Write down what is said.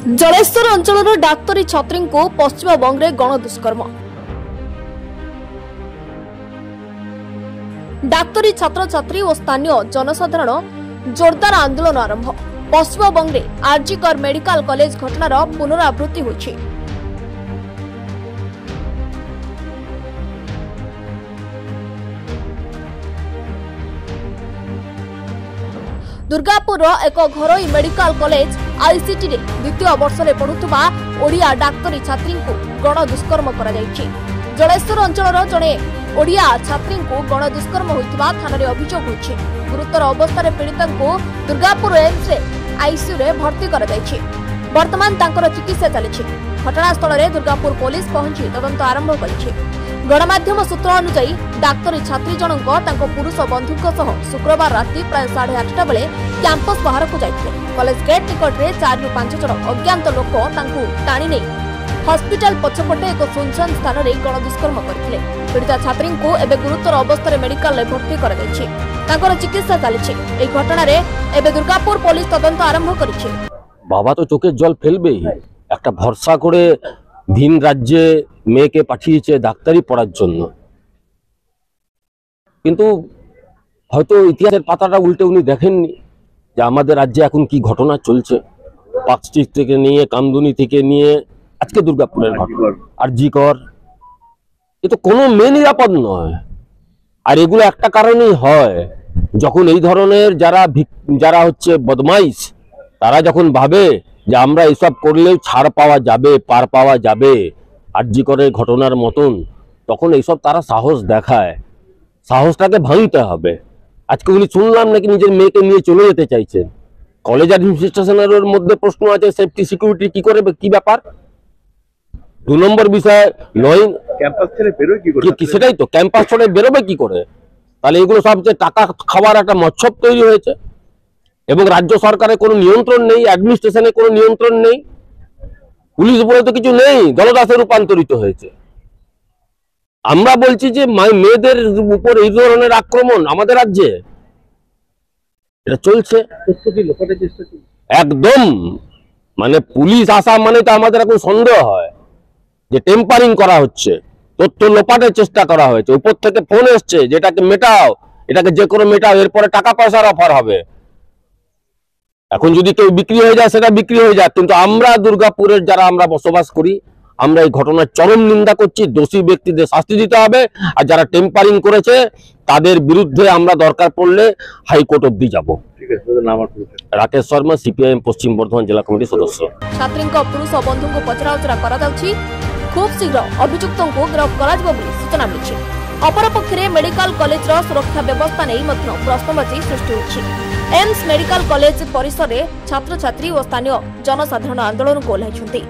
जलेश्वर अंचल डाक्तरी छात्री को पश्चिमबंग में गण दुष्कर्म। डाक्तरी छात्र छात्री और स्थानीय जनसाधारण जोरदार आंदोलन आरंभ। पश्चिमबंग में आरजी कर मेडिकल कॉलेज घटनार पुनरावृत्ति होइछि। दुर्गापुर एक घरोई मेडिकल कॉलेज आईसीटी रे द्वितीय वर्ष में पढ़ुवा ओडिया डाक्तरी छात्री को गण दुष्कर्म करा जायछि। जलेश्वर अंचल जड़े ओडिया छात्री को गण दुष्कर्म होइतिबा थाना रे अभियोग होइछि। गुरुतर अवस्था पीड़िता को दुर्गापुर एम्स रे आईसीयू रे भर्ती करा जायछि। वर्तमान तांकर चिकित्सा चलिछि। घटनास्थल रे दुर्गापुर पुलिस पहुंची तदंत आरंभ करिछि। गणमाध्यम सूत्र अनुसार डाक्तरी छात्री जनक पुरुष बंधुक सह शुक्रवार राति प्राय 8:30 बेले कैंपस बाहर को जाइथिले। कॉलेज गेट निकट में 4 ରୁ 5 जन अज्ञात लोक टाणी नहीं हॉस्पिटल पछपटे एक सुनसान स्थान में गण दुष्कर्म करथिले। पीड़िता छात्री को एबे गुरुतर अवस्था मेडिकल भर्ती करा जायछि। तांकर चिकित्सा चलिछि। एई घटना रे एबे दुर्गापुर पुलिस तदंत आरंभ करिछि। बाबा तो चोखे जल फेलबेई। একটা ভরসা করে ভিন রাজ্যে মেয়েকে পাঠিয়েছে ডাক্তারি পড়ার জন্য, কিন্তু হয়তো ইতিহাসের পাতাটা উল্টে উনি দেখেননি যে আমাদের রাজ্যে এখন কি ঘটনা চলছে। পার্কস্ট্রিট থেকে নিয়ে কামদুনি থেকে নিয়ে আজকে দুর্গাপুরের ঘটনা আরজি কর, এ তো কোনো মেয়ে নিরাপদ নয়। আর এগুলো একটা কারণেই হয়, যখন এই ধরনের যারা হচ্ছে বদমাইশ তারা যখন ভাবে যে আমরা এসব করলেও ছাড় পাওয়া যাবে, পার পাওয়া যাবে আরজি করের ঘটনার মতন, তখন এইসব তারা সাহস দেখায়। সাহসটাকে ভাঙতে হবে। আজকে উনি শুনলাম নাকি নিজের মেয়েকে নিয়ে চলে যেতে চাইছেন। কলেজ অ্যাডমিনিস্ট্রেশনের মধ্যে প্রশ্ন আছে, সেফটি সিকিউরিটি কি করে, কি ব্যাপার। 2 নম্বর বিষয় লইন ক্যাম্পাস ছেড়ে বেরোয় কি করে, সেটাই তো, ক্যাম্পাস ছেড়ে বেরোবে কি করে। তাহলে এগুলো সব যে টাকা খাওয়ার একটা মচ্ছব তৈরি হয়েছে এবং রাজ্য সরকারের কোনো নিয়ন্ত্রণ নেই, অ্যাডমিনিস্ট্রেশনের কোনো নিয়ন্ত্রণ নেই, পুলিশ বলে তো কিছু নেই, দলদাসে রূপান্তরিত হয়েছে। আমরা বলছি যে মেয়েদের উপর এই ধরনের আক্রমণ আমাদের রাজ্যে এটা চলছে একদম। মানে পুলিশ আসা মানে তো আমাদের এখন সন্দেহ হয় যে টেম্পারিং করা হচ্ছে, তথ্য লোপাটের চেষ্টা করা হয়েছে। উপর থেকে ফোন এসছে যেটাকে মেটাও, এটাকে যে কোনো মেটাও, এরপরে টাকা পয়সার অফার হবে। এখন যদি কেউ বিক্রি হয়ে যায় সেটা বিক্রি হয়ে যায়, কিন্তু আমরা দুর্গাপুরের যারা আমরা বসবাস করি আমরা এই ঘটনার চরম নিন্দা করছি। দোষী ব্যক্তিদের শাস্তি দিতে হবে, আর যারা টেম্পারিং করেছে তাদের বিরুদ্ধে আমরা দরকার পড়লে হাইকোর্ট অবধি যাব। রাকেশ শর্মা, সিপিআইএম পশ্চিম বর্ধমান জেলা কমিটির সদস্য। ছাত্রী পুরুষ বন্ধু পচরাউচরা করা যাচ্ছে। খুব শীঘ্র অভিযুক্ত গিরফ করা सूचना मिली। अपरपक्षे मेडिकल कॉलेज सुरक्षा व्यवस्था नहीं प्रश्नवाची सृष्टि होछि। एम्स मेडिकल कॉलेज परिसर में छात्र छात्री और स्थानीय जनसाधारण आंदोलन को ओह्लाइछन्ति।